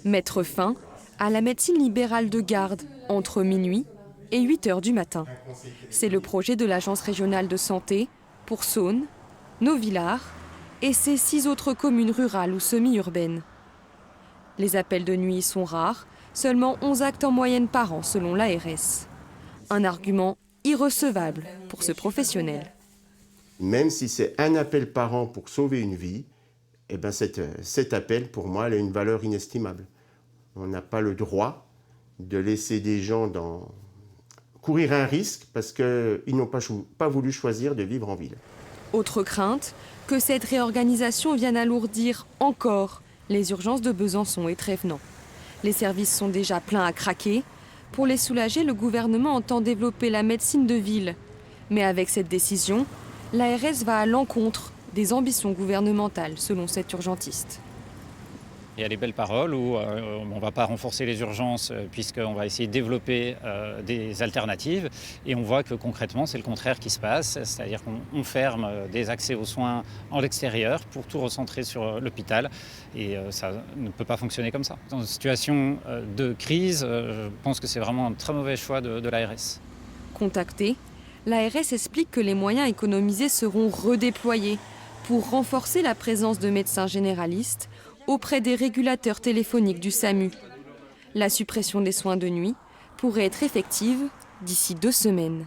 Mettre fin à la médecine libérale de garde entre minuit et 8 heures du matin. C'est le projet de l'Agence régionale de santé pour Saône, Novillars et ses 6 autres communes rurales ou semi-urbaines. Les appels de nuit sont rares, seulement 11 actes en moyenne par an selon l'ARS. Un argument irrecevable pour ce professionnel. Même si c'est un appel par an pour sauver une vie, eh ben cet appel, pour moi, elle a une valeur inestimable. On n'a pas le droit de laisser des gens courir un risque parce qu'ils n'ont pas voulu choisir de vivre en ville. Autre crainte, que cette réorganisation vienne alourdir encore les urgences de Besançon et Trévenans. Les services sont déjà pleins à craquer. Pour les soulager, le gouvernement entend développer la médecine de ville. Mais avec cette décision, l'ARS va à l'encontre des ambitions gouvernementales, selon cet urgentiste. Il y a les belles paroles où on ne va pas renforcer les urgences puisqu'on va essayer de développer des alternatives. Et on voit que concrètement, c'est le contraire qui se passe. C'est-à-dire qu'on ferme des accès aux soins en extérieur pour tout recentrer sur l'hôpital. Et ça ne peut pas fonctionner comme ça. Dans une situation de crise, je pense que c'est vraiment un très mauvais choix de l'ARS. Contacté, l'ARS explique que les moyens économisés seront redéployés pour renforcer la présence de médecins généralistes auprès des régulateurs téléphoniques du SAMU. La suppression des soins de nuit pourrait être effective d'ici 2 semaines.